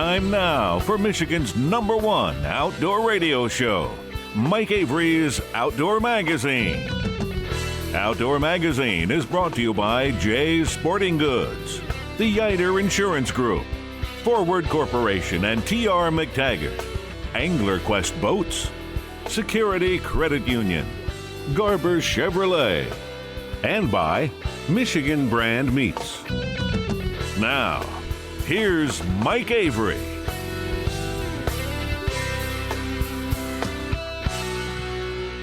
Time now for Michigan's #1 outdoor radio show, Mike Avery's Outdoor Magazine. Outdoor Magazine is brought to you by Jay's Sporting Goods, the Yider Insurance Group, Forward Corporation and T.R. McTaggart, Angler Quest Boats, Security Credit Union, Garber Chevrolet, and by Michigan Brand Meats. Now, here's Mike Avery.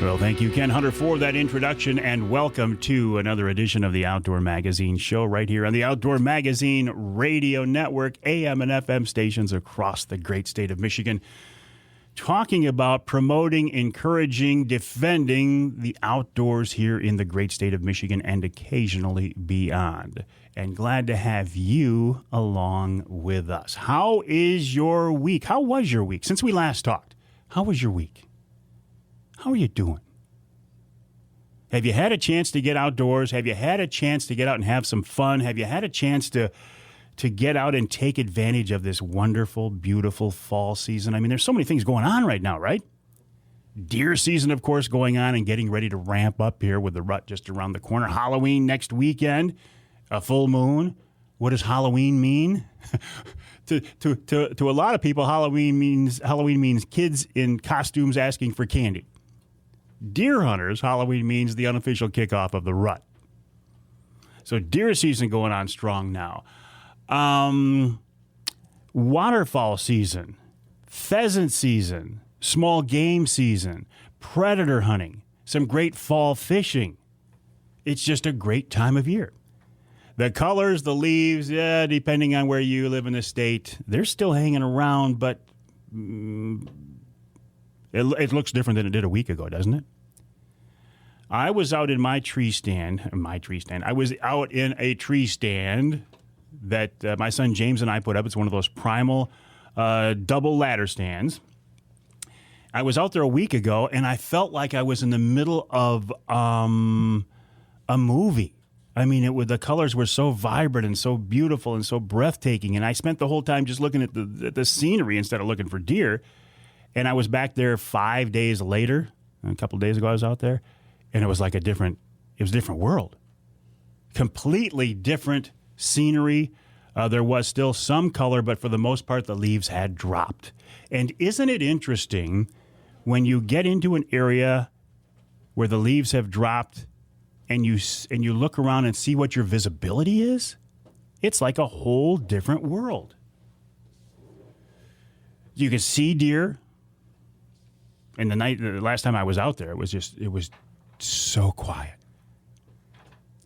Well, thank you, Ken Hunter, for that introduction, and welcome to another edition of the Outdoor Magazine show right here on the Outdoor Magazine Radio Network, AM and FM stations across the great state of Michigan, talking about promoting, encouraging, defending the outdoors here in the great state of Michigan and occasionally beyond. And glad to have you along with us. How is your week? How was your week since we last talked? How was your week? How are you doing? Have you had a chance to get outdoors? Have you had a chance to get out and have some fun? Have you had a chance to get out and take advantage of this wonderful, beautiful fall season? I mean, there's so many things going on right now, right? Deer season, of course, going on and getting ready to ramp up here with the rut just around the corner. Halloween next weekend, a full moon. What does Halloween mean? To a lot of people, Halloween means kids in costumes asking for candy. Deer hunters, Halloween means the unofficial kickoff of the rut. So deer season going on strong now. Waterfowl season, pheasant season, small game season, predator hunting, some great fall fishing. It's just a great time of year. The colors, the leaves, depending on where you live in the state, they're still hanging around, but it looks different than it did a week ago, doesn't it? I was out in my tree stand. I was out in a tree stand that my son James and I put up. It's one of those primal double ladder stands. I was out there a week ago, and I felt like I was in the middle of a movie. I mean, the colors were so vibrant and so beautiful and so breathtaking, and I spent the whole time just looking at the scenery instead of looking for deer. And I was back there 5 days later. A couple of days ago I was out there, and it was like a different world. Completely different scenery. There was still some color, but for the most part, the leaves had dropped. And isn't it interesting when you get into an area where the leaves have dropped and you look around and see what your visibility is? It's like a whole different world. You can see deer. And the last time I was out there, it was so quiet.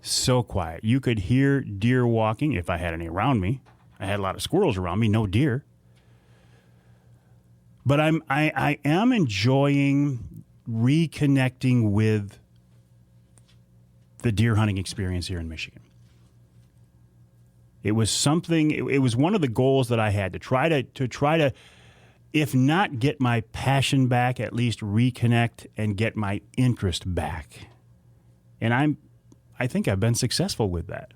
So quiet. You could hear deer walking if I had any around me. I had a lot of squirrels around me, no deer. But I am enjoying reconnecting with the deer hunting experience here in Michigan. It was something. It was one of the goals that I had to try to, if not get my passion back, at least reconnect and get my interest back. And I think I've been successful with that.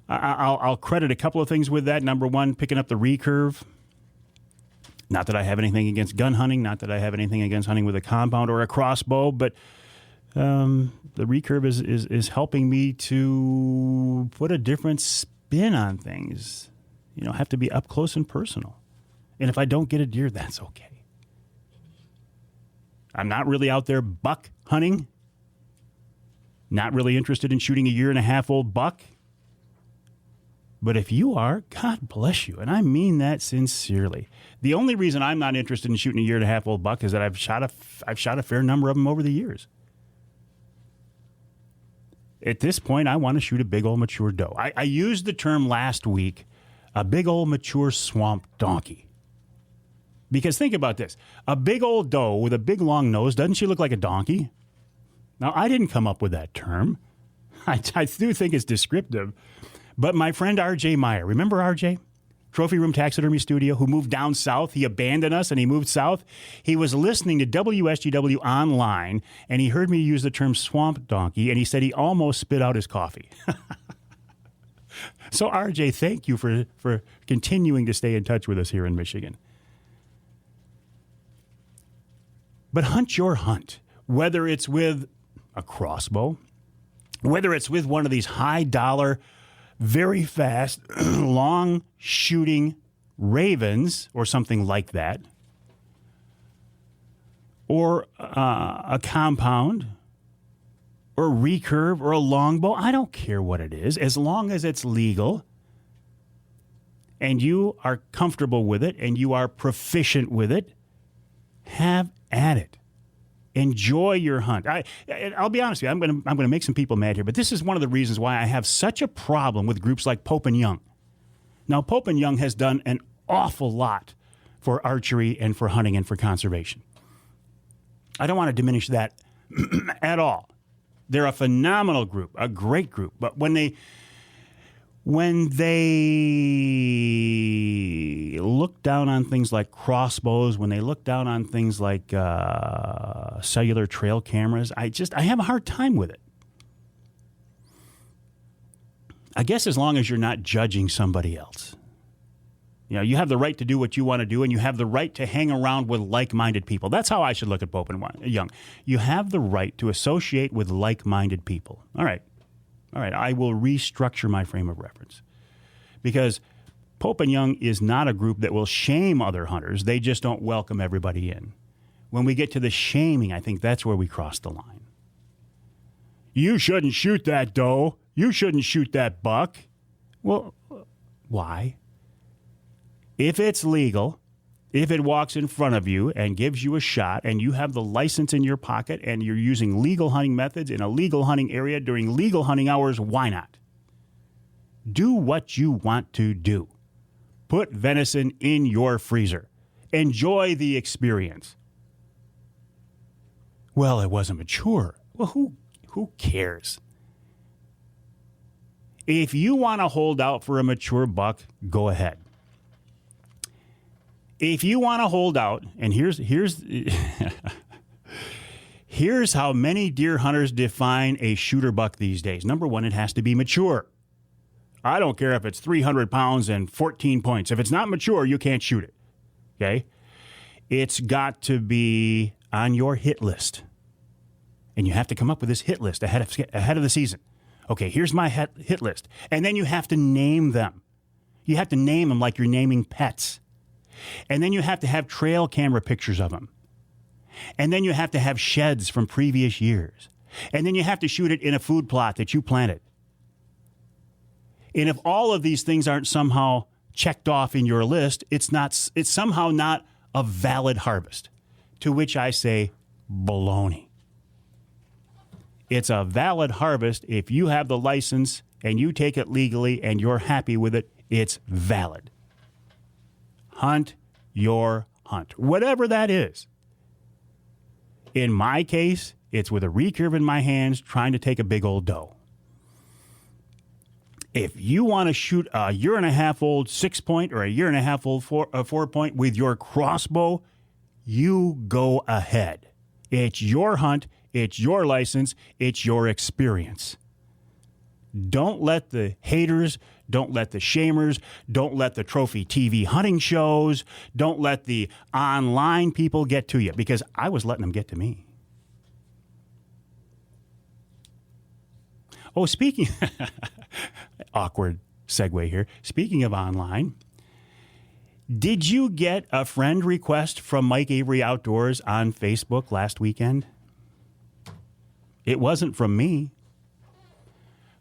I'll credit a couple of things with that. Number one, picking up the recurve. Not that I have anything against gun hunting, not that I have anything against hunting with a compound or a crossbow, but the recurve is helping me to put a different spin on things. Have to be up close and personal. And if I don't get a deer, that's okay. I'm not really out there buck hunting. Not really interested in shooting a 1.5-year-old buck. But if you are, God bless you. And I mean that sincerely. The only reason I'm not interested in shooting a 1.5-year-old buck is that I've shot a fair number of them over the years. At this point, I want to shoot a big old mature doe. I used the term last week, a big old mature swamp donkey. Because think about this. A big old doe with a big long nose, doesn't she look like a donkey? Now, I didn't come up with that term. I do think it's descriptive. But my friend R.J. Meyer, remember R.J.? Trophy Room Taxidermy Studio, who moved down south. He abandoned us and he moved south. He was listening to WSGW online, and he heard me use the term swamp donkey, and he said he almost spit out his coffee. So, RJ, thank you for continuing to stay in touch with us here in Michigan. But hunt your hunt, whether it's with a crossbow, whether it's with one of these high-dollar, very fast, long-shooting ravens or something like that, or a compound, or a recurve, or a longbow. I don't care what it is, as long as it's legal and you are comfortable with it and you are proficient with it, have at it. Enjoy your hunt. I'll be honest with you, I'm going to make some people mad here, but this is one of the reasons why I have such a problem with groups like Pope and Young. Now, Pope and Young has done an awful lot for archery and for hunting and for conservation. I don't want to diminish that at all. They're a phenomenal group, a great group. But when they look down on things like crossbows, when they look down on things like cellular trail cameras, I have a hard time with it. I guess as long as you're not judging somebody else. You know, you have the right to do what you want to do, and you have the right to hang around with like-minded people. That's how I should look at Pope and Young. You have the right to associate with like-minded people. All right, I will restructure my frame of reference. Because Pope and Young is not a group that will shame other hunters. They just don't welcome everybody in. When we get to the shaming, I think that's where we cross the line. You shouldn't shoot that doe. You shouldn't shoot that buck. Well, why? If it's legal, if it walks in front of you and gives you a shot and you have the license in your pocket and you're using legal hunting methods in a legal hunting area during legal hunting hours, why not? Do what you want to do. Put venison in your freezer. Enjoy the experience. Well, it wasn't mature. Well, who cares? If you want to hold out for a mature buck, go ahead. If you want to hold out, and here's here's how many deer hunters define a shooter buck these days. Number one, it has to be mature. I don't care if it's 300 pounds and 14 points. If it's not mature, you can't shoot it. Okay? It's got to be on your hit list. And you have to come up with this hit list ahead of the season. Okay, here's my hit list. And then you have to name them. You have to name them like you're naming pets. And then you have to have trail camera pictures of them. And then you have to have sheds from previous years. And then you have to shoot it in a food plot that you planted. And if all of these things aren't somehow checked off in your list, it's somehow not a valid harvest. To which I say, baloney. It's a valid harvest if you have the license and you take it legally and you're happy with it, it's valid. Hunt your hunt, whatever that is. In my case, it's with a recurve in my hands trying to take a big old doe. If you want to shoot a 1.5-year-old 6-point or a 1.5-year-old 4-point with your crossbow, you go ahead. It's your hunt, it's your license, it's your experience. Don't let the haters, don't let the shamers, don't let the trophy TV hunting shows, don't let the online people get to you, because I was letting them get to me. Oh, speaking, awkward segue here. Speaking of online, did you get a friend request from Mike Avery Outdoors on Facebook last weekend? It wasn't from me.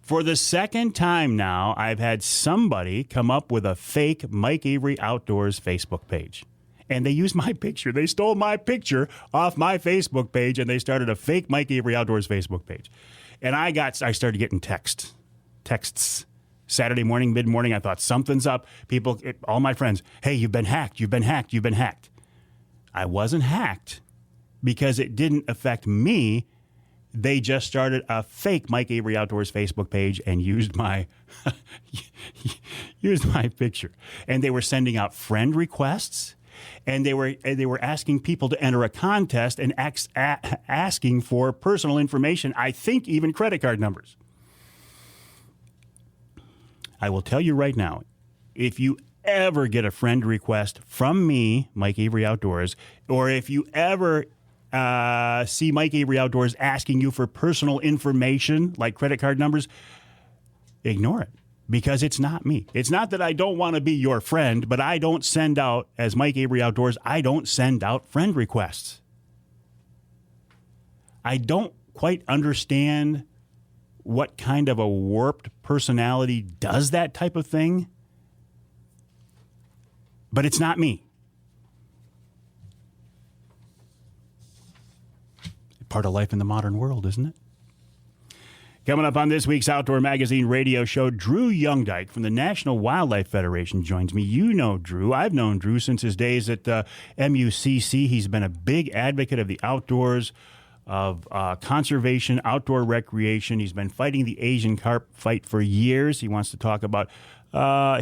For the second time now, I've had somebody come up with a fake Mike Avery Outdoors Facebook page. And they used my picture. They stole my picture off my Facebook page, and they started a fake Mike Avery Outdoors Facebook page. And I started getting texts. Saturday morning, mid-morning, I thought something's up. People, all my friends, hey, you've been hacked. I wasn't hacked because it didn't affect me. They just started a fake Mike Avery Outdoors Facebook page and used my picture. And they were sending out friend requests, and they were asking people to enter a contest and asking for personal information, I think even credit card numbers. I will tell you right now, if you ever get a friend request from me, Mike Avery Outdoors, or if you ever see Mike Avery Outdoors asking you for personal information like credit card numbers, ignore it, because it's not me. It's not that I don't want to be your friend, but I don't send out, as Mike Avery Outdoors, I don't send out friend requests. I don't quite understand what kind of a warped personality does that type of thing, but it's not me. Part of life in the modern world, isn't it? Coming up on this week's Outdoor Magazine radio show, Drew YoungeDyke from the National Wildlife Federation joins me. You know Drew. I've known Drew since his days at MUCC. He's been a big advocate of the outdoors, of conservation, outdoor recreation. He's been fighting the Asian carp fight for years. He wants to talk about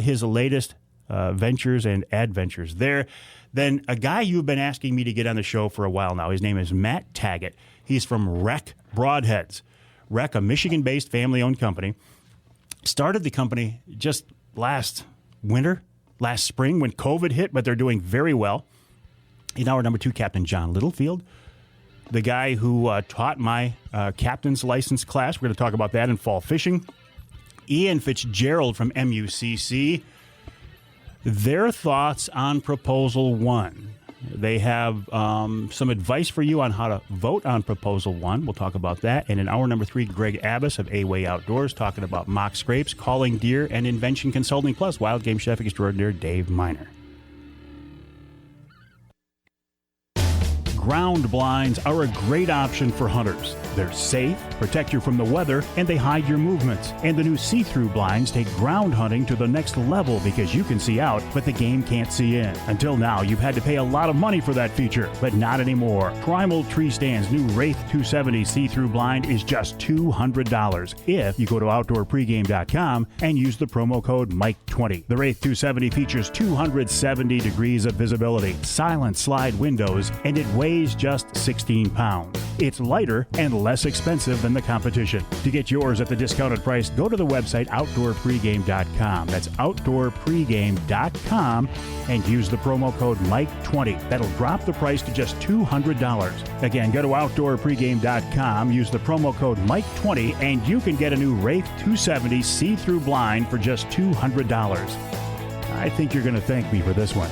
his latest ventures and adventures there. Then a guy you've been asking me to get on the show for a while now, his name is Matt Tagget. He's from Rec Broadheads. Rec, a Michigan-based family-owned company, started the company just last spring when COVID hit, but they're doing very well. In our number 2 captain, John Littlefield, the guy who taught my captain's license class. We're going to talk about that in fall fishing. Ian Fitzgerald from MUCC. Their thoughts on Proposal 1. They have some advice for you on how to vote on Proposal 1. We'll talk about that. And in hour number 3, Greg Abbas of A-Way Outdoors talking about mock scrapes, calling deer, and invention consulting, plus wild game chef extraordinaire Dave Miner. Ground blinds are a great option for hunters. They're safe, protect you from the weather, and they hide your movements. And the new see-through blinds take ground hunting to the next level because you can see out, but the game can't see in. Until now, you've had to pay a lot of money for that feature, but not anymore. Primal Tree Stand's new Wraith 270 see-through blind is just $200 if you go to OutdoorPregame.com and use the promo code Mike20. The Wraith 270 features 270 degrees of visibility, silent slide windows, and it weighs just 16 pounds. It's lighter and less expensive than the competition. To get yours at the discounted price, go to the website OutdoorPregame.com. That's OutdoorPregame.com and use the promo code Mike20. That'll drop the price to just $200. Again, go to OutdoorPregame.com, use the promo code Mike20, and you can get a new Wraith 270 see-through blind for just $200. I think you're going to thank me for this one.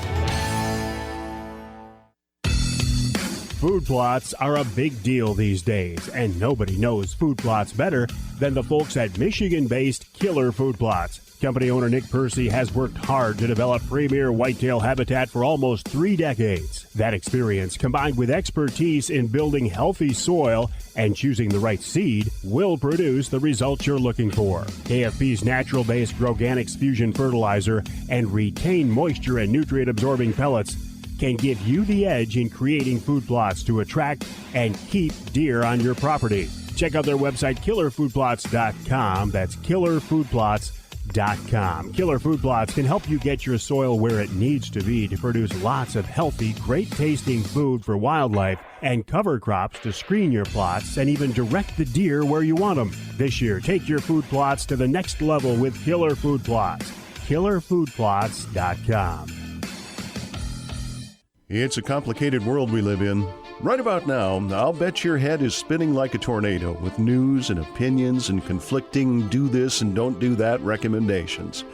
Food plots are a big deal these days, and nobody knows food plots better than the folks at Michigan-based Killer Food Plots. Company owner Nick Percy has worked hard to develop premier whitetail habitat for almost 3 decades. That experience, combined with expertise in building healthy soil and choosing the right seed, will produce the results you're looking for. KFP's natural-based Groganics Fusion Fertilizer and Retain Moisture and nutrient-absorbing pellets can give you the edge in creating food plots to attract and keep deer on your property. Check out their website, killerfoodplots.com. That's killerfoodplots.com. Killer Food Plots can help you get your soil where it needs to be to produce lots of healthy, great-tasting food for wildlife and cover crops to screen your plots and even direct the deer where you want them. This year, take your food plots to the next level with Killer Food Plots. killerfoodplots.com. It's a complicated world we live in. Right about now, I'll bet your head is spinning like a tornado with news and opinions and conflicting do this and don't do that recommendations.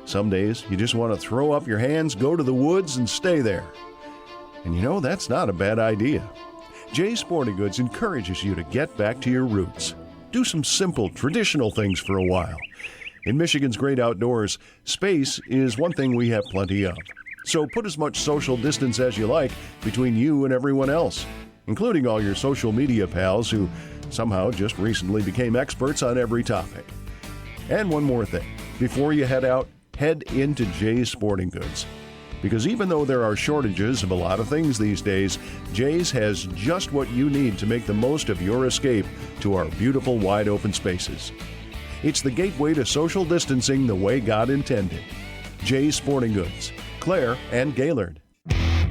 Some days, you just want to throw up your hands, go to the woods, and stay there. And you know, that's not a bad idea. Jay's Sporting Goods encourages you to get back to your roots. Do some simple, traditional things for a while. In Michigan's great outdoors, space is one thing we have plenty of. So put as much social distance as you like between you and everyone else, including all your social media pals who somehow just recently became experts on every topic. And one more thing. Before you head out, head into Jay's Sporting Goods. Because even though there are shortages of a lot of things these days, Jay's has just what you need to make the most of your escape to our beautiful wide open spaces. It's the gateway to social distancing the way God intended. Jay's Sporting Goods, Claire and Gaylord.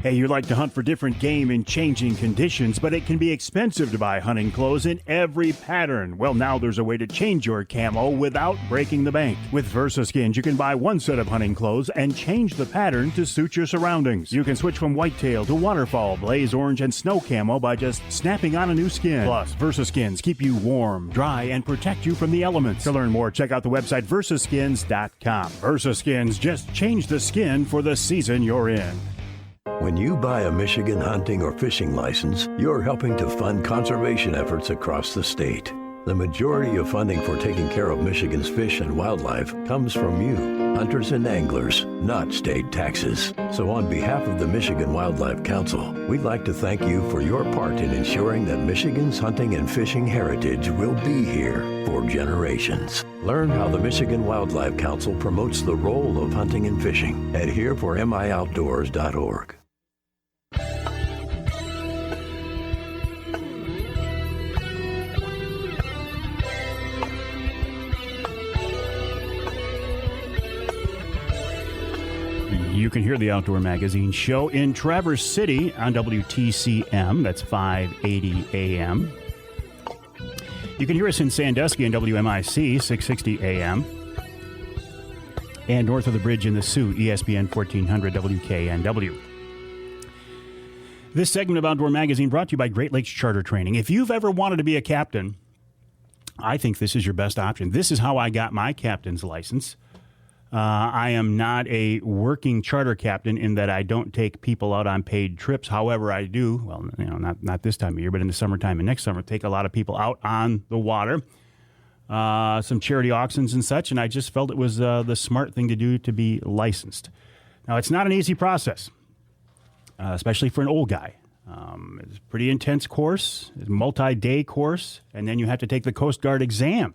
Hey, you like to hunt for different game in changing conditions, but it can be expensive to buy hunting clothes in every pattern. Well, now there's a way to change your camo without breaking the bank. With VersaSkins, you can buy one set of hunting clothes and change the pattern to suit your surroundings. You can switch from whitetail to waterfall, blaze orange, and snow camo by just snapping on a new skin. Plus, VersaSkins keep you warm, dry, and protect you from the elements. To learn more, check out the website versaskins.com. VersaSkins, just change the skin for the season you're in. When you buy a Michigan hunting or fishing license, you're helping to fund conservation efforts across the state. The majority of funding for taking care of Michigan's fish and wildlife comes from you, hunters and anglers, not state taxes. So on behalf of the Michigan Wildlife Council, we'd like to thank you for your part in ensuring that Michigan's hunting and fishing heritage will be here for generations. Learn how the Michigan Wildlife Council promotes the role of hunting and fishing at hereformioutdoors.org. You can hear the Outdoor Magazine show in Traverse City on WTCM. That's 580 AM. You can hear us in Sandusky on WMIC 660 AM. And north of the bridge in the Sioux, ESPN 1400 WKNW. This segment of Outdoor Magazine brought to you by Great Lakes Charter Training. If you've ever wanted to be a captain, I think this is your best option. This is how I got my captain's license. I am not a working charter captain in that I don't take people out on paid trips. However, I do, well, not this time of year, but in the summertime and next summer, take a lot of people out on the water, some charity auctions and such, and I just felt it was the smart thing to do to be licensed. Now, it's not an easy process, especially for an old guy. It's a pretty intense course. It's a multi-day course, and then you have to take the Coast Guard exam.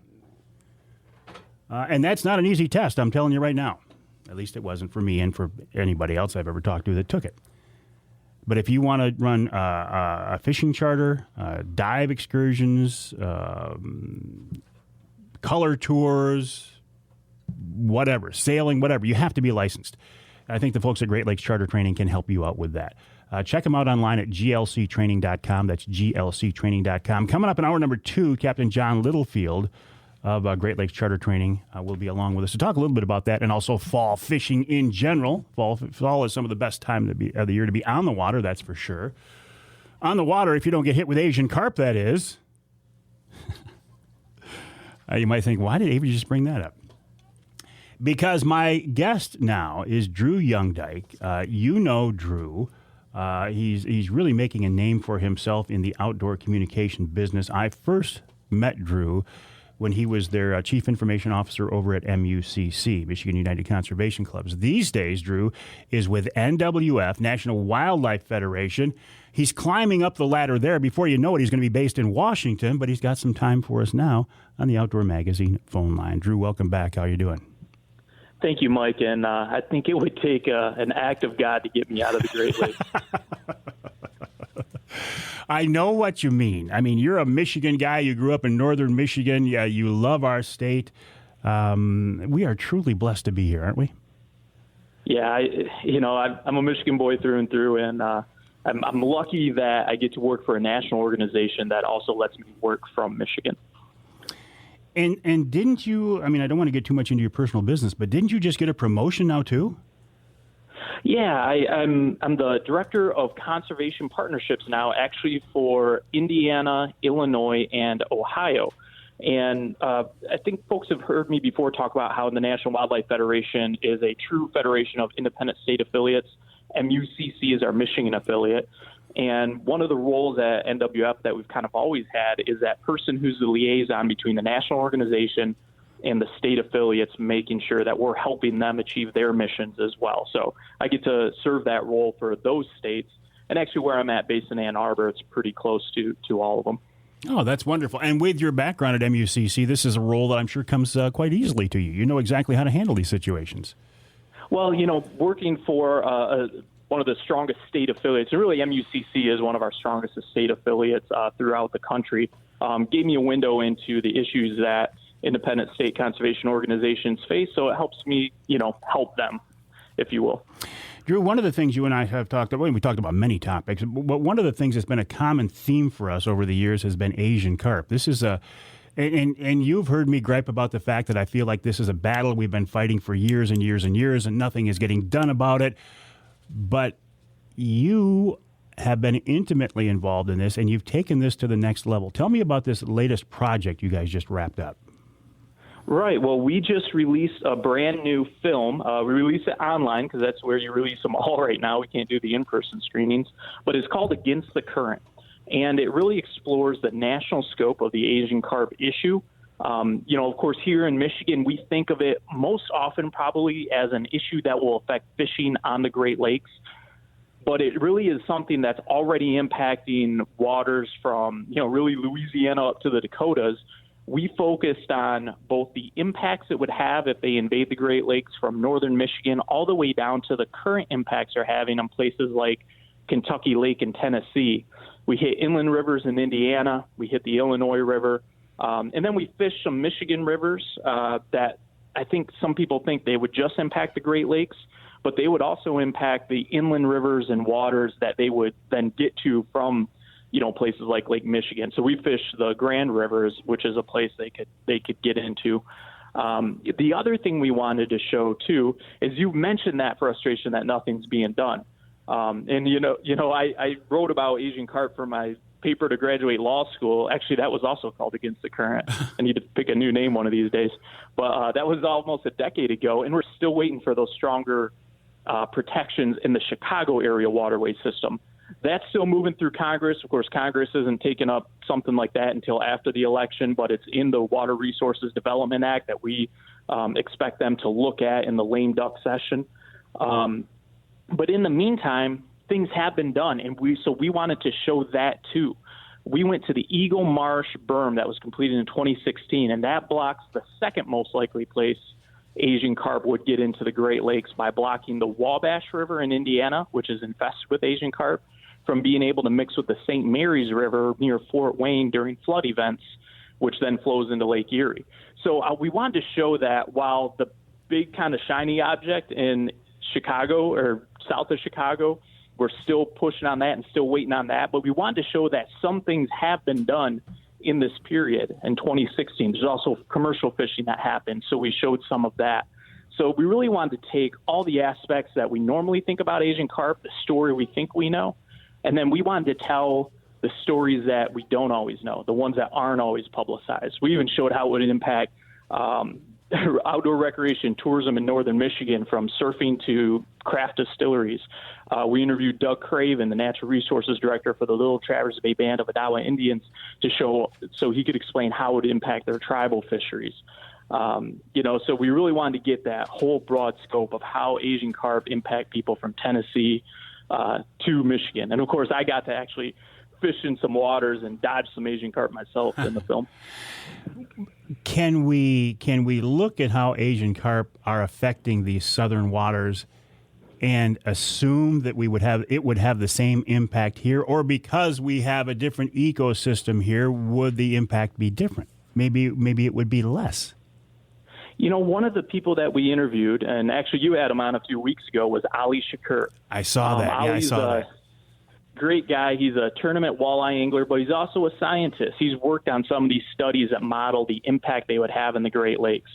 And that's not an easy test, I'm telling you right now. At least it wasn't for me and for anybody else I've ever talked to that took it. But if you want to run a fishing charter, dive excursions, color tours, whatever, sailing, whatever, you have to be licensed. I think the folks at Great Lakes Charter Training can help you out with that. Check them out online at glctraining.com. That's glctraining.com. Coming up in hour number 2, Captain John Littlefield of Great Lakes Charter Training will be along with us to talk a little bit about that and also fall fishing in general. Fall is some of the best time of the year to be on the water, that's for sure. On the water, if you don't get hit with Asian carp, that is. You might think, why did Avery just bring that up? Because my guest now is Drew YoungeDyke. You know Drew. He's really making a name for himself in the outdoor communication business. I first met Drew when he was their chief information officer over at MUCC, Michigan United Conservation Clubs. These days, Drew is with NWF, National Wildlife Federation. He's climbing up the ladder there. Before you know it, he's going to be based in Washington, but he's got some time for us now on the Outdoor Magazine phone line. Drew, welcome back. How are you doing? Thank you, Mike. And I think it would take an act of God to get me out of the Great Lakes. I know what you mean. I mean, you're a Michigan guy. You grew up in northern Michigan. Yeah, you love our state. We are truly blessed to be here, aren't we? Yeah, I'm a Michigan boy through and through, and I'm lucky that I get to work for a national organization that also lets me work from Michigan. And didn't you, I mean, I don't want to get too much into your personal business, but didn't you just get a promotion now too? Yeah, I'm the director of conservation partnerships now, actually for Indiana, Illinois, and Ohio. And I think folks have heard me before talk about how the National Wildlife Federation is a true federation of independent state affiliates. MUCC is our Michigan affiliate. And one of the roles at NWF that we've kind of always had is that person who's the liaison between the national organization and the state affiliates, making sure that we're helping them achieve their missions as well. So I get to serve that role for those states. And actually where I'm at, based in Ann Arbor, it's pretty close to all of them. Oh, that's wonderful. And with your background at MUCC, this is a role that I'm sure comes quite easily to you. You know exactly how to handle these situations. Well, working for one of the strongest state affiliates, and really MUCC is one of our strongest state affiliates throughout the country, gave me a window into the issues that independent state conservation organizations face. So it helps me, help them, if you will. Drew, one of the things you and I have talked about, we talked about many topics, but one of the things that's been a common theme for us over the years has been Asian carp. This is and you've heard me gripe about the fact that I feel like this is a battle we've been fighting for years and years and years, and nothing is getting done about it. But you have been intimately involved in this, and you've taken this to the next level. Tell me about this latest project you guys just wrapped up. Right. Well, we just released a brand new film. We released it online because that's where you release them all right now. We can't do the in-person screenings, but it's called Against the Current. And it really explores the national scope of the Asian carp issue. Of course, here in Michigan, we think of it most often probably as an issue that will affect fishing on the Great Lakes. But it really is something that's already impacting waters from, really Louisiana up to the Dakotas. We focused on both the impacts it would have if they invade the Great Lakes from northern Michigan all the way down to the current impacts they're having on places like Kentucky Lake and Tennessee. We hit inland rivers in Indiana. We hit the Illinois River. And then we fished some Michigan rivers that I think some people think they would just impact the Great Lakes, but they would also impact the inland rivers and waters that they would then get to from places like Lake Michigan. So we fished the Grand Rivers, which is a place they could get into. The other thing we wanted to show too is you mentioned that frustration that nothing's being done. I wrote about Asian carp for my paper to graduate law school. Actually, that was also called Against the Current. I need to pick a new name one of these days. But that was almost a decade ago, and we're still waiting for those stronger protections in the Chicago area waterway system. That's still moving through Congress. Of course, Congress isn't taking up something like that until after the election, but it's in the Water Resources Development Act that we expect them to look at in the lame duck session. But in the meantime, things have been done, and we wanted to show that too. We went to the Eagle Marsh berm that was completed in 2016, and that blocks the second most likely place Asian carp would get into the Great Lakes by blocking the Wabash River in Indiana, which is infested with Asian carp, from being able to mix with the St. Mary's River near Fort Wayne during flood events, which then flows into Lake Erie. So we wanted to show that while the big kind of shiny object in Chicago or south of Chicago, we're still pushing on that and still waiting on that, but we wanted to show that some things have been done in this period in 2016. There's also commercial fishing that happened, so we showed some of that. So we really wanted to take all the aspects that we normally think about Asian carp, the story we think we know, and then we wanted to tell the stories that we don't always know, the ones that aren't always publicized. We even showed how it would impact outdoor recreation tourism in northern Michigan, from surfing to craft distilleries. We interviewed Doug Craven, the natural resources director for the Little Traverse Bay Band of Odawa Indians, so he could explain how it would impact their tribal fisheries. So we really wanted to get that whole broad scope of how Asian carp impact people from Tennessee to Michigan. And of course, I got to actually fish in some waters and dodge some Asian carp myself in the film. Can we look at how Asian carp are affecting these southern waters and assume that it would have the same impact here, or because we have a different ecosystem here, would the impact be different? Maybe it would be less. One of the people that we interviewed, and actually you had him on a few weeks ago, was Ali Shakur. I saw that. Yeah, I saw that. Great guy. He's a tournament walleye angler, but he's also a scientist. He's worked on some of these studies that model the impact they would have in the Great Lakes.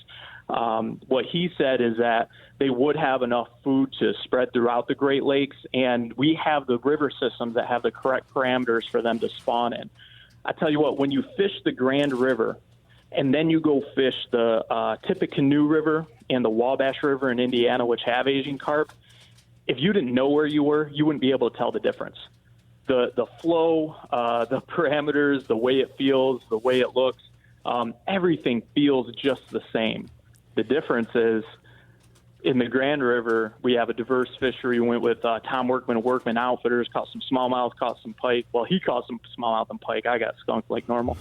What he said is that they would have enough food to spread throughout the Great Lakes, and we have the river systems that have the correct parameters for them to spawn in. I tell you what, when you fish the Grand River and then you go fish the Tippecanoe River and the Wabash River in Indiana, which have Asian carp, if you didn't know where you were, you wouldn't be able to tell the difference. The flow, the parameters, the way it feels, the way it looks, everything feels just the same. The difference is in the Grand River, we have a diverse fishery. We went with Tom Workman of Workman Outfitters, caught some smallmouth, caught some pike. Well, he caught some smallmouth and pike. I got skunked like normal.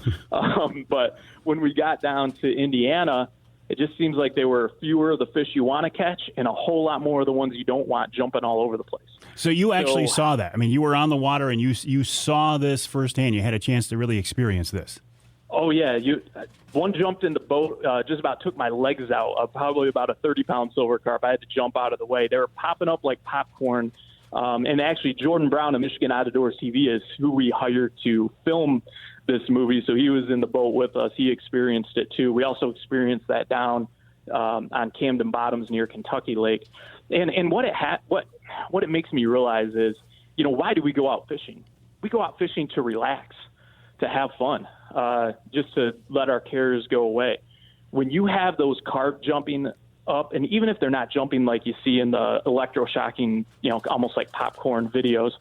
But when we got down to Indiana, it just seems like there were fewer of the fish you want to catch and a whole lot more of the ones you don't want jumping all over the place. So you actually saw that. I mean, you were on the water and you saw this firsthand. You had a chance to really experience this. Oh, yeah. One jumped in the boat, just about took my legs out, probably about a 30-pound silver carp. I had to jump out of the way. They were popping up like popcorn. And actually, Jordan Brown of Michigan Outdoors TV is who we hired to film this movie. So he was in the boat with us. He experienced it, too. We also experienced that down on Camden Bottoms near Kentucky Lake. And what it makes me realize is, why do we go out fishing? We go out fishing to relax, to have fun, just to let our cares go away. When you have those carp jumping up, and even if they're not jumping like you see in the electroshocking, almost like popcorn videos,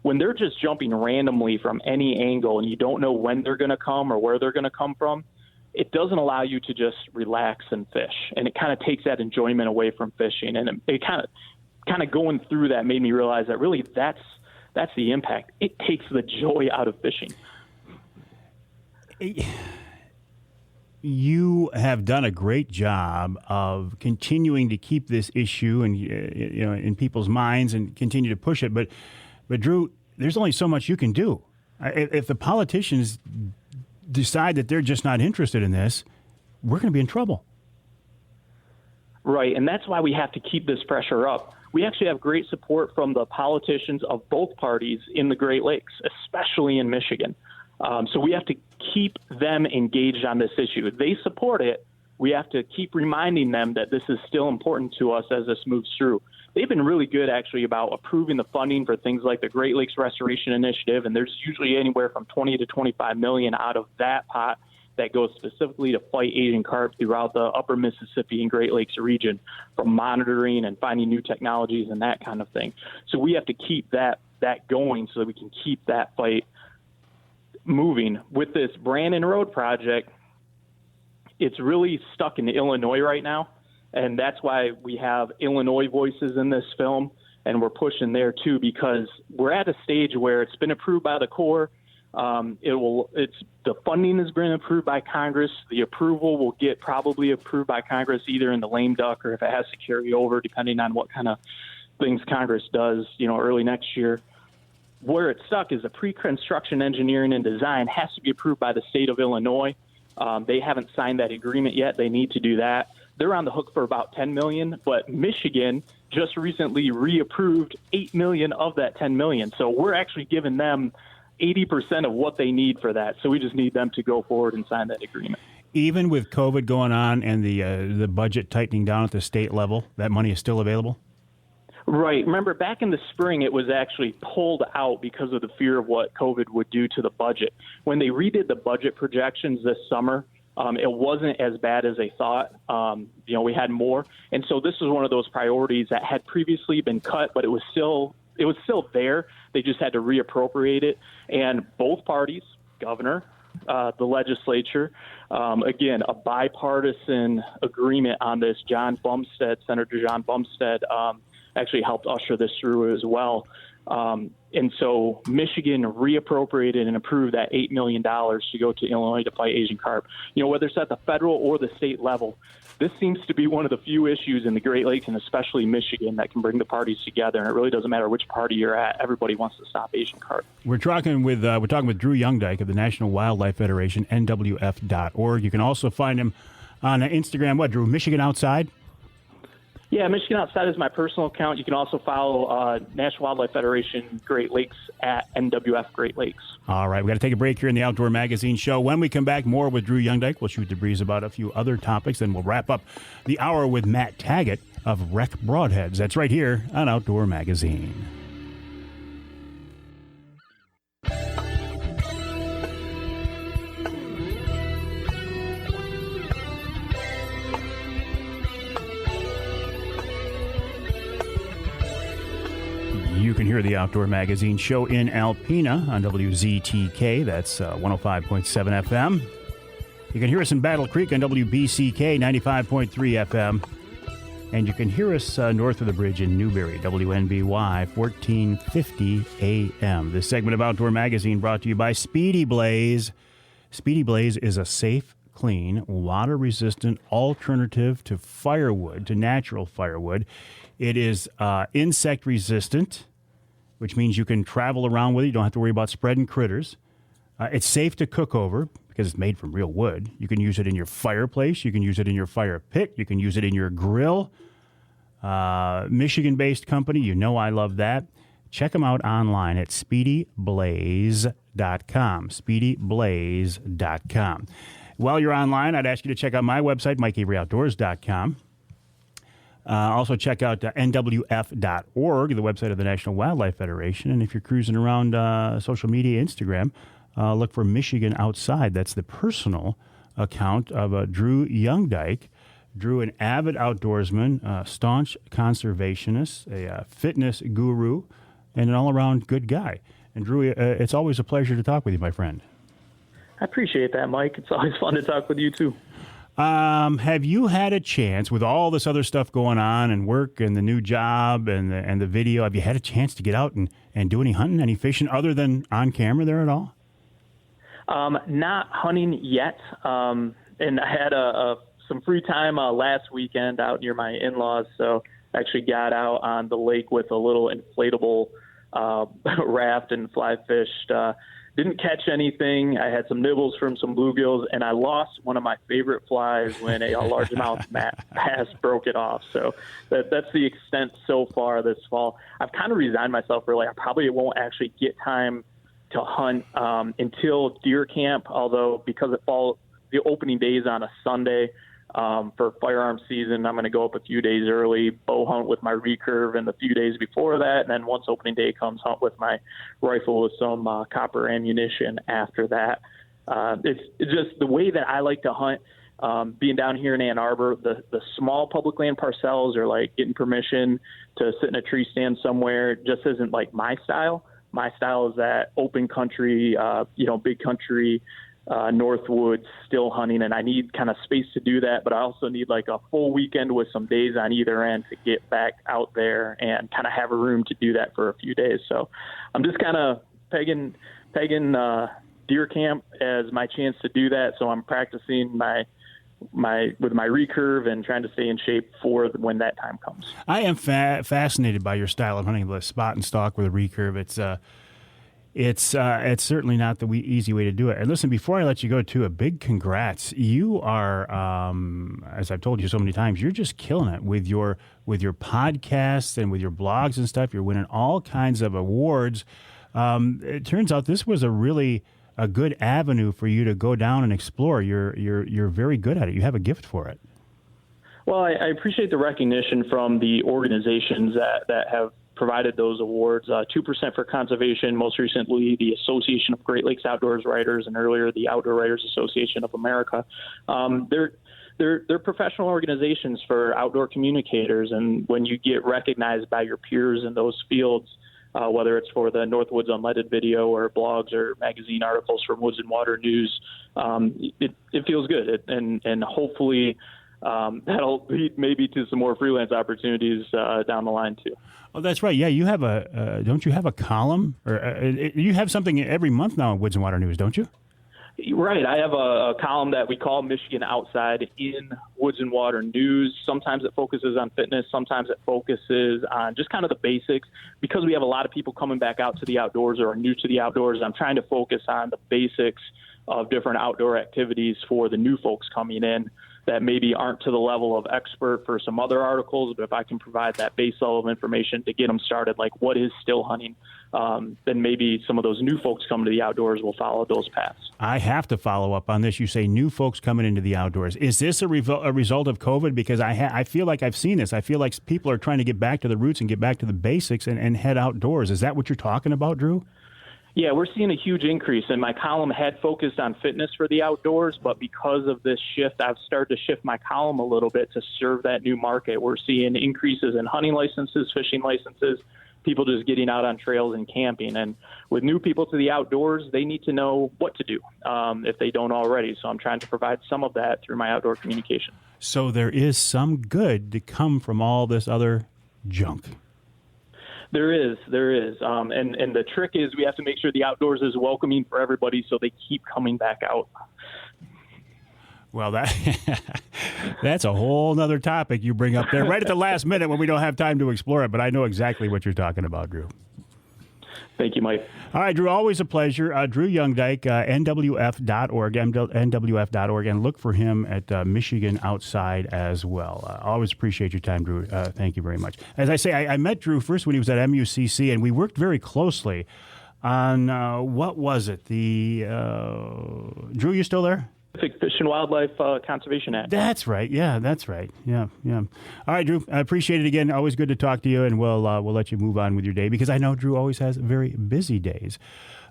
when they're just jumping randomly from any angle and you don't know when they're going to come or where they're going to come from, it doesn't allow you to just relax and fish. And it kind of takes that enjoyment away from fishing. And it kind of going through that made me realize that really that's the impact. It takes the joy out of fishing. You have done a great job of continuing to keep this issue and in people's minds and continue to push it. But Drew, there's only so much you can do. If the politicians decide that they're just not interested in this, we're going to be in trouble. Right, and that's why we have to keep this pressure up. We actually have great support from the politicians of both parties in the Great Lakes, especially in Michigan. So we have to keep them engaged on this issue. If they support it, we have to keep reminding them that this is still important to us as this moves through. They've been really good, actually, about approving the funding for things like the Great Lakes Restoration Initiative, and there's usually anywhere from $20 to $25 million out of that pot that goes specifically to fight Asian carp throughout the upper Mississippi and Great Lakes region, from monitoring and finding new technologies and that kind of thing. So we have to keep that going so that we can keep that fight moving. With this Brandon Road project, it's really stuck in Illinois right now, and that's why we have Illinois voices in this film, and we're pushing there too, because we're at a stage where it's been approved by the Corps. The funding has been approved by Congress. The approval will get probably approved by Congress either in the lame duck or if it has to carry over, depending on what kind of things Congress does, early next year. Where it's stuck is the pre-construction engineering and design has to be approved by the state of Illinois. They haven't signed that agreement yet. They need to do that. They're on the hook for about $10 million, but Michigan just recently reapproved $8 million of that $10 million. So we're actually giving them 80% of what they need for that. So we just need them to go forward and sign that agreement. Even with COVID going on and the budget tightening down at the state level, that money is still available? Right. Remember, back in the spring, it was actually pulled out because of the fear of what COVID would do to the budget. When they redid the budget projections this summer, it wasn't as bad as they thought. We had more. And so this was one of those priorities that had previously been cut, but it was still there. They just had to reappropriate it. And both parties, governor, the legislature, again, a bipartisan agreement on this. Senator John Bumstead, actually helped usher this through as well. And so Michigan reappropriated and approved that $8 million to go to Illinois to fight Asian carp. Whether it's at the federal or the state level, this seems to be one of the few issues in the Great Lakes and especially Michigan that can bring the parties together. And it really doesn't matter which party you're at. Everybody wants to stop Asian carp. We're talking with Drew YoungeDyke of the National Wildlife Federation, NWF.org. You can also find him on Instagram. What, Drew? Michigan Outside? Yeah, Michigan Outside is my personal account. You can also follow National Wildlife Federation Great Lakes at NWF Great Lakes. All right, we got to take a break here in the Outdoor Magazine show. When we come back, more with Drew YoungeDyke. We'll shoot the breeze about a few other topics, and we'll wrap up the hour with Matt Tagget of Rec Broadheads. That's right here on Outdoor Magazine. You can hear the Outdoor Magazine show in Alpena on WZTK. That's 105.7 FM. You can hear us in Battle Creek on WBCK 95.3 FM. And you can hear us north of the bridge in Newberry, WNBY 1450 AM. This segment of Outdoor Magazine brought to you by Speedy Blaze. Speedy Blaze is a safe, clean, water-resistant alternative to firewood, to natural firewood. It is insect-resistant, which means you can travel around with it. You don't have to worry about spreading critters. It's safe to cook over because it's made from real wood. You can use it in your fireplace. You can use it in your fire pit. You can use it in your grill. Michigan-based company. You know I love that. Check them out online at speedyblaze.com. speedyblaze.com. While you're online, I'd ask you to check out my website, MikeAveryOutdoors.com. Also, check out nwf.org, the website of the National Wildlife Federation. And if you're cruising around social media, Instagram, look for Michigan Outside. That's the personal account of Drew YoungeDyke. Drew, an avid outdoorsman, staunch conservationist, a fitness guru, and an all-around good guy. And Drew, it's always a pleasure to talk with you, my friend. I appreciate that, Mike. It's always fun to talk with you, too. Have you had a chance, with all this other stuff going on and work and the new job and the video, have you had a chance to get out and do any hunting, any fishing, other than on camera there at all? Not hunting yet. And I had some free time last weekend out near my in-laws, so I actually got out on the lake with a little inflatable raft and fly fished. Didn't catch anything. I had some nibbles from some bluegills, and I lost one of my favorite flies when a largemouth bass broke it off. So that's the extent so far this fall. I've kind of resigned myself, really. I probably won't actually get time to hunt until deer camp, although because the opening day is on a Sunday, for firearm season, I'm going to go up a few days early, bow hunt with my recurve, and the few days before that. And then once opening day comes, hunt with my rifle with some copper ammunition after that. It's just the way that I like to hunt. Being down here in Ann Arbor, the small public land parcels or like getting permission to sit in a tree stand somewhere just isn't like my style. My style is that open country, big country, Northwoods, still hunting, and I need kind of space to do that, but I also need like a full weekend with some days on either end to get back out there and kind of have a room to do that for a few days. So I'm just kind of pegging deer camp as my chance to do that. So I'm practicing with my recurve and trying to stay in shape for when that time comes. I am fascinated by your style of hunting, the spot and stalk with a recurve. It's certainly not the easy way to do it. And listen, before I let you go, too, a big congrats. You are, as I've told you so many times, you're just killing it with your podcasts and with your blogs and stuff. You're winning all kinds of awards. It turns out this was a good avenue for you to go down and explore. You're very good at it. You have a gift for it. Well, I appreciate the recognition from the organizations that have provided those awards. 2% for conservation, most recently the Association of Great Lakes Outdoors Writers, and earlier the Outdoor Writers Association of America. They're professional organizations for outdoor communicators, and when you get recognized by your peers in those fields, whether it's for the Northwoods Unleaded video or blogs or magazine articles from Woods and Water News, it feels good, and hopefully that'll lead maybe to some more freelance opportunities down the line too. Oh, that's right. Yeah, you have don't you have a column? Or you have something every month now in Woods and Water News, don't you? Right. I have a column that we call Michigan Outside in Woods and Water News. Sometimes it focuses on fitness. Sometimes it focuses on just kind of the basics. Because we have a lot of people coming back out to the outdoors or are new to the outdoors, I'm trying to focus on the basics of different outdoor activities for the new folks coming in that maybe aren't to the level of expert for some other articles, but if I can provide that base level of information to get them started, like what is still hunting, then maybe some of those new folks coming to the outdoors will follow those paths. I have to follow up on this. You say new folks coming into the outdoors. Is this a result of COVID? Because I feel like I've seen this. I feel like people are trying to get back to the roots and get back to the basics and head outdoors. Is that what you're talking about, Drew? Yeah, we're seeing a huge increase, and my column had focused on fitness for the outdoors, but because of this shift, I've started to shift my column a little bit to serve that new market. We're seeing increases in hunting licenses, fishing licenses, people just getting out on trails and camping. And with new people to the outdoors, they need to know what to do if they don't already. So I'm trying to provide some of that through my outdoor communication. So there is some good to come from all this other junk. There is. And the trick is we have to make sure the outdoors is welcoming for everybody so they keep coming back out. Well, that's a whole other topic you bring up there right at the last minute when we don't have time to explore it, but I know exactly what you're talking about, Drew. Thank you, Mike. All right, Drew, always a pleasure. Drew YoungeDyke, NWF.org, NWF.org, and look for him at Michigan Outside as well. Always appreciate your time, Drew. Thank you very much. As I say, I met Drew first when he was at MUCC, and we worked very closely on, what was it? Drew, you still there? Fish and Wildlife Conservation Act. That's right. Yeah, that's right. Yeah. All right, Drew. I appreciate it again. Always good to talk to you, and we'll let you move on with your day because I know Drew always has very busy days,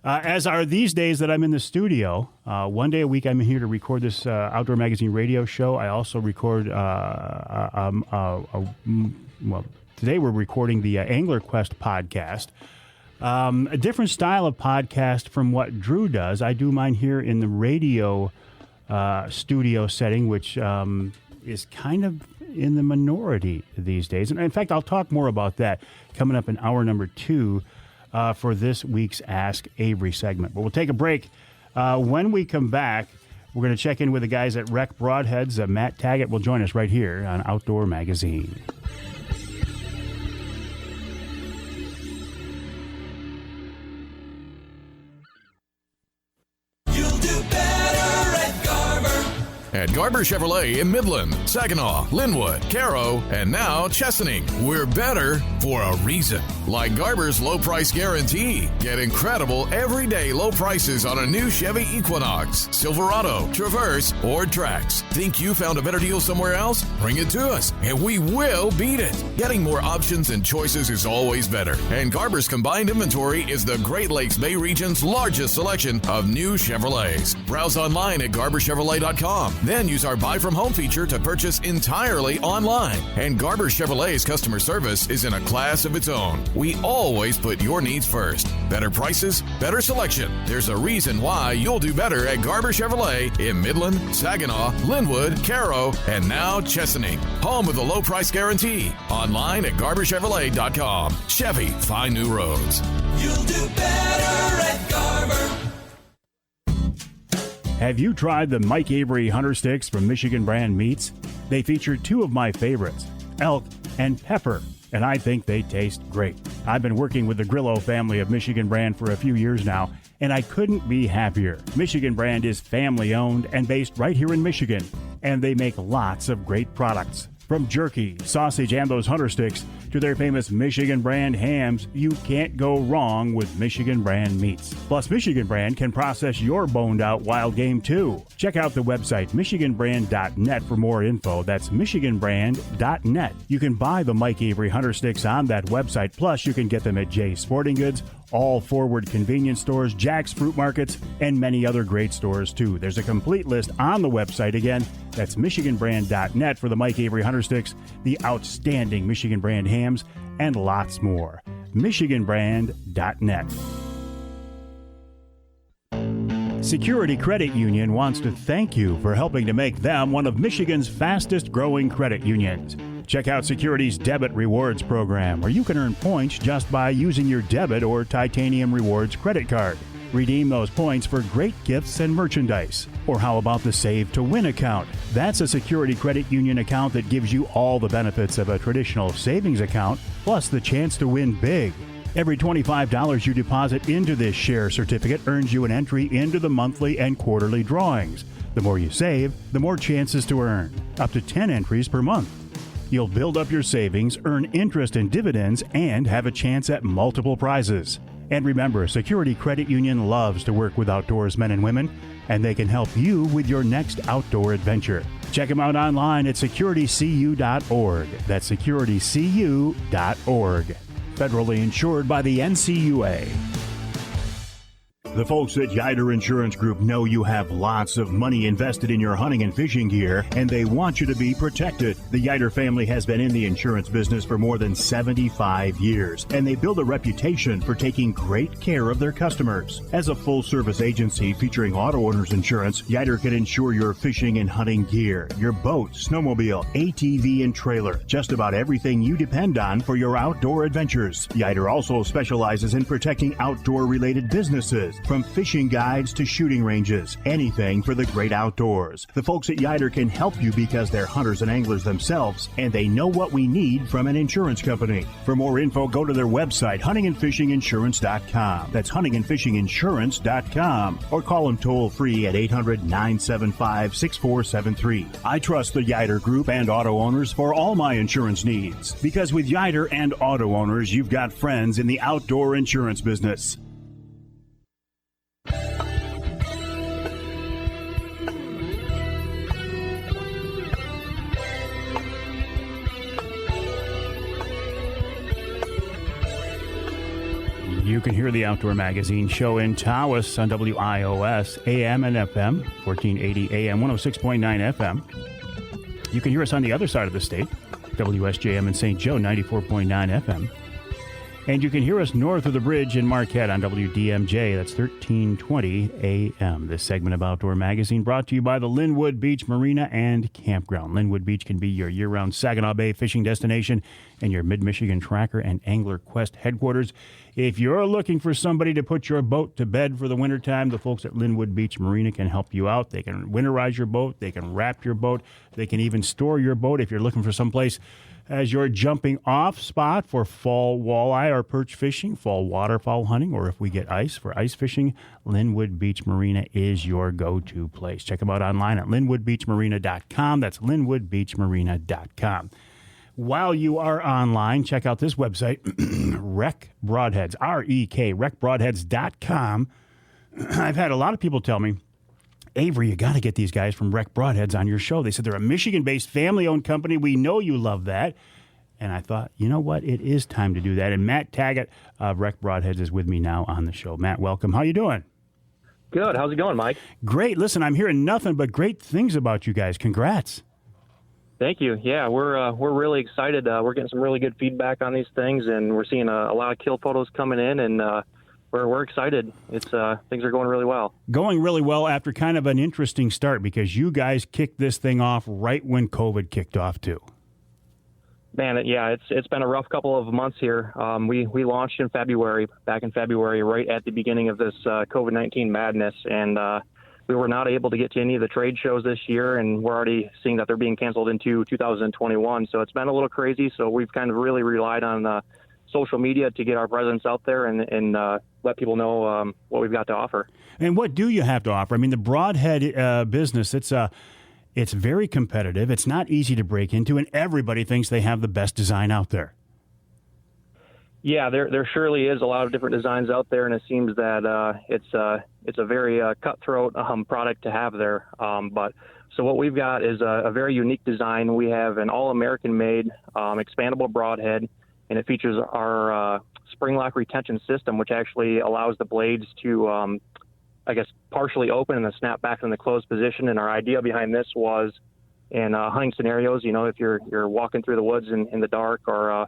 as are these days that I'm in the studio. One day a week, I'm here to record this Outdoor Magazine radio show. I also record. Today we're recording the Angler Quest podcast. A different style of podcast from what Drew does. I do mine here in the radio studio setting, which is kind of in the minority these days. And in fact, I'll talk more about that coming up in hour number 2 for this week's Ask Avery segment. But we'll take a break. When we come back, we're going to check in with the guys at Rec Broadheads. Matt Tagget will join us right here on Outdoor Magazine. At Garber Chevrolet in Midland, Saginaw, Linwood, Caro, and now Chesaning. We're better for a reason. Like Garber's low price guarantee. Get incredible everyday low prices on a new Chevy Equinox, Silverado, Traverse, or Trax. Think you found a better deal somewhere else? Bring it to us, and we will beat it. Getting more options and choices is always better. And Garber's combined inventory is the Great Lakes Bay region's largest selection of new Chevrolets. Browse online at GarberChevrolet.com. Then use our Buy From Home feature to purchase entirely online. And Garber Chevrolet's customer service is in a class of its own. We always put your needs first. Better prices, better selection. There's a reason why you'll do better at Garber Chevrolet in Midland, Saginaw, Linwood, Caro, and now Chesaning. Home of the low price guarantee. Online at GarberChevrolet.com. Chevy, find new roads. You'll do better at Garber. Have you tried the Mike Avery Hunter Sticks from Michigan Brand Meats? They feature 2 of my favorites, elk and pepper, and I think they taste great. I've been working with the Grillo family of Michigan Brand for a few years now, and I couldn't be happier. Michigan Brand is family-owned and based right here in Michigan, and they make lots of great products. From jerky, sausage, and those Hunter Sticks to their famous Michigan Brand hams, you can't go wrong with Michigan Brand meats. Plus, Michigan Brand can process your boned-out wild game, too. Check out the website, MichiganBrand.net, for more info. That's MichiganBrand.net. You can buy the Mike Avery Hunter Sticks on that website. Plus, you can get them at Jay's Sporting Goods, all Forward convenience stores, Jack's Fruit Markets, and many other great stores, too. There's a complete list on the website. Again, that's MichiganBrand.net for the Mike Avery Hunter Sticks, the outstanding Michigan Brand hams, and lots more. MichiganBrand.net. Security Credit Union wants to thank you for helping to make them one of Michigan's fastest growing credit unions. Check out Security's Debit Rewards program, where you can earn points just by using your debit or Titanium Rewards credit card. Redeem those points for great gifts and merchandise. Or how about the Save to Win account? That's a Security Credit Union account that gives you all the benefits of a traditional savings account, plus the chance to win big. Every $25 you deposit into this share certificate earns you an entry into the monthly and quarterly drawings. The more you save, the more chances to earn. Up to 10 entries per month. You'll build up your savings, earn interest and dividends, and have a chance at multiple prizes. And remember, Security Credit Union loves to work with outdoorsmen and women, and they can help you with your next outdoor adventure. Check them out online at securitycu.org. That's securitycu.org. Federally insured by the NCUA. The folks at Yider Insurance Group know you have lots of money invested in your hunting and fishing gear, and they want you to be protected. The Yider family has been in the insurance business for more than 75 years, and they build a reputation for taking great care of their customers. As a full-service agency featuring auto owners insurance, Yider can insure your fishing and hunting gear, your boat, snowmobile, ATV, and trailer, just about everything you depend on for your outdoor adventures. Yider also specializes in protecting outdoor-related businesses, From fishing guides to shooting ranges, anything for the great outdoors. The folks at Yider can help you because they're hunters and anglers themselves, and they know what we need from an insurance company. For more info, go to their website, huntingandfishinginsurance.com. That's huntingandfishinginsurance.com. Or call them toll free at 800-975-6473. I trust the Yider Group and auto owners for all my insurance needs. Because with Yider and auto owners, you've got friends in the outdoor insurance business. You can hear the Outdoor Magazine show in Tawas on WIOS, AM and FM, 1480 AM, 106.9 FM. You can hear us on the other side of the state, WSJM in St. Joe, 94.9 FM. And you can hear us north of the bridge in Marquette on WDMJ, that's 1320 AM. This segment of Outdoor Magazine brought to you by the Linwood Beach Marina and Campground. Linwood Beach can be your year-round Saginaw Bay fishing destination and your Mid-Michigan Tracker and Angler Quest headquarters. If you're looking for somebody to put your boat to bed for the wintertime, the folks at Linwood Beach Marina can help you out. They can winterize your boat. They can wrap your boat. They can even store your boat if you're looking for someplace as your jumping off spot for fall walleye or perch fishing, fall waterfowl hunting, or if we get ice for ice fishing, Linwood Beach Marina is your go-to place. Check them out online at linwoodbeachmarina.com. That's linwoodbeachmarina.com. While you are online, check out this website, Rec Broadheads, R-E-K, recbroadheads.com. I've had a lot of people tell me, Avery, you got to get these guys from Rec Broadheads on your show. They said they're a Michigan-based family-owned company. We know you love that. And I thought, you know what? It is time to do that. And Matt Tagget of Rec Broadheads is with me now on the show. Matt, welcome. How you doing? Good. How's it going, Mike? Great. Listen, I'm hearing nothing but great things about you guys. Congrats. Thank you. Yeah, we're really excited. We're getting some really good feedback on these things, and we're seeing a lot of kill photos coming in, and we're excited. It's things are going really well. Going really well after kind of an interesting start because you guys kicked this thing off right when COVID kicked off too. Man, it's been a rough couple of months here. We launched back in February, right at the beginning of this COVID-19 madness, and we were not able to get to any of the trade shows this year, and we're already seeing that they're being canceled into 2021. So it's been a little crazy. So we've kind of really relied on social media to get our presence out there and let people know what we've got to offer. And what do you have to offer? I mean, the Broadhead business, it's very competitive. It's not easy to break into, and everybody thinks they have the best design out there. Yeah, there surely is a lot of different designs out there, and it seems that it's a very cutthroat product to have there. So what we've got is a very unique design. We have an all-American made expandable broadhead, and it features our spring lock retention system, which actually allows the blades to, partially open and then snap back in the closed position. And our idea behind this was in hunting scenarios, if you're walking through the woods in the dark, or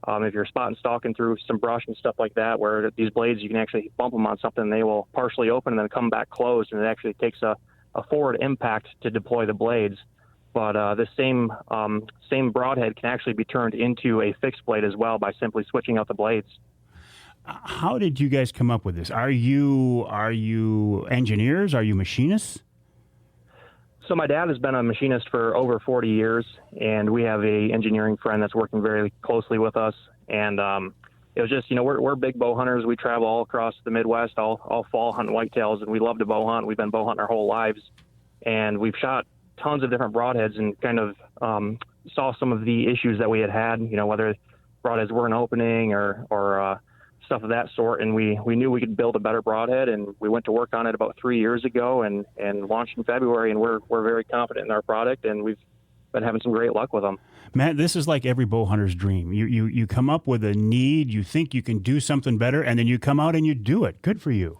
if you're spot and stalking through some brush and stuff like that, where these blades, you can actually bump them on something, they will partially open and then come back closed, and it actually takes a forward impact to deploy the blades. But the same broadhead can actually be turned into a fixed blade as well by simply switching out the blades. How did you guys come up with this? Are you engineers? Are you machinists? So my dad has been a machinist for over 40 years, and we have a engineering friend that's working very closely with us. And it was just, we're big bow hunters. We travel all across the Midwest, all fall hunting whitetails, and we love to bow hunt. We've been bow hunting our whole lives, and we've shot tons of different broadheads and kind of saw some of the issues that we had, whether broadheads weren't opening or stuff of that sort. And we knew we could build a better broadhead, and we went to work on it about 3 years ago and launched in February, and we're very confident in our product, and we've been having some great luck with them. Matt, this is like every bow hunter's dream. You come up with a need, you think you can do something better, and then you come out and you do it. Good for you.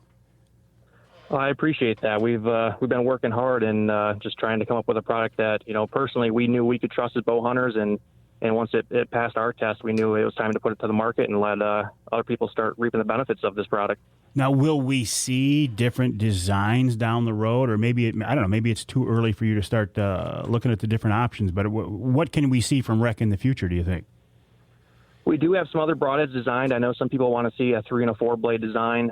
Well, I appreciate that. We've been working hard and just trying to come up with a product that, personally we knew we could trust as bow hunters, and once it passed our test, we knew it was time to put it to the market and let other people start reaping the benefits of this product. Now, will we see different designs down the road, or maybe maybe it's too early for you to start looking at the different options, but what can we see from Rec in the future, do you think? We do have some other broadheads designed. I know some people want to see a 3 and a 4 blade design.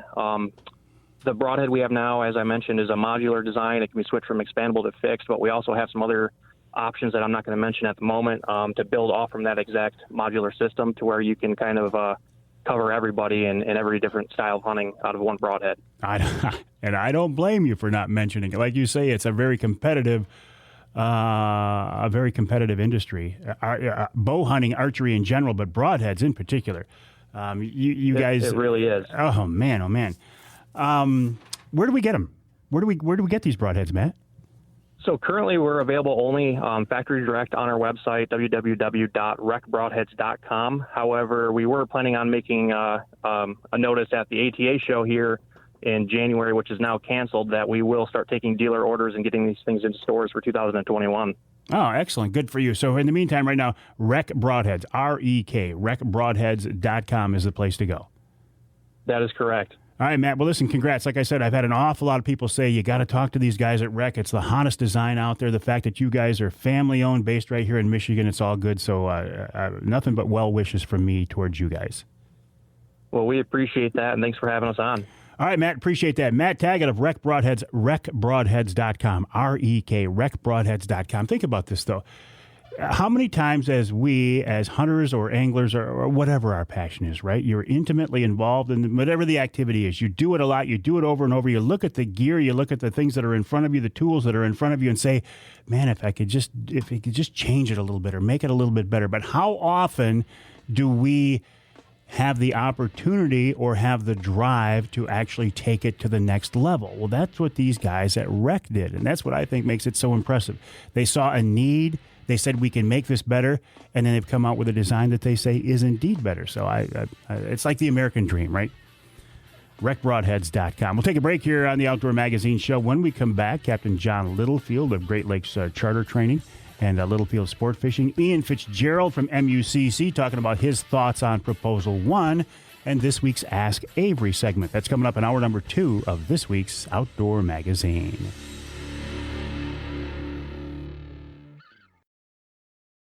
the broadhead we have now, as I mentioned, is a modular design. It can be switched from expandable to fixed, but we also have some other options that I'm not going to mention at the moment to build off from that exact modular system to where you can kind of cover everybody and every different style of hunting out of one broadhead. And I don't blame you for not mentioning it. Like you say, it's a very competitive industry. Bow hunting, archery in general, but broadheads in particular. You guys, it really is. Oh man. Where do we get them? Where do we get these broadheads, Matt? So currently we're available only factory direct on our website, www.recbroadheads.com. However, we were planning on making a notice at the ATA show here in January, which is now canceled, that we will start taking dealer orders and getting these things into stores for 2021. Oh, excellent. Good for you. So in the meantime, right now, Rec Broadheads, R-E-K, recbroadheads.com is the place to go. That is correct. All right, Matt. Well, listen, congrats. Like I said, I've had an awful lot of people say you got to talk to these guys at Rec. It's the hottest design out there. The fact that you guys are family-owned, based right here in Michigan, it's all good. So nothing but well wishes from me towards you guys. Well, we appreciate that, and thanks for having us on. All right, Matt, appreciate that. Matt Tagget of Rec Broadheads, recbroadheads.com, R-E-K, recbroadheads.com. Think about this, though. How many times as we, as hunters or anglers or whatever our passion is, right, you're intimately involved in whatever the activity is. You do it a lot. You do it over and over. You look at the gear. You look at the things that are in front of you, the tools that are in front of you, and say, man, if it could just change it a little bit or make it a little bit better. But how often do we have the opportunity or have the drive to actually take it to the next level? Well, that's what these guys at Rec did, and that's what I think makes it so impressive. They saw a need. They said, we can make this better, and then they've come out with a design that they say is indeed better. So it's like the American dream, right? RecBroadheads.com. We'll take a break here on the Outdoor Magazine Show. When we come back, Captain John Littlefield of Great Lakes Charter Training and Littlefield Sport Fishing, Ian Fitzgerald from MUCC talking about his thoughts on Proposal 1 and this week's Ask Avery segment. That's coming up in hour number 2 of this week's Outdoor Magazine.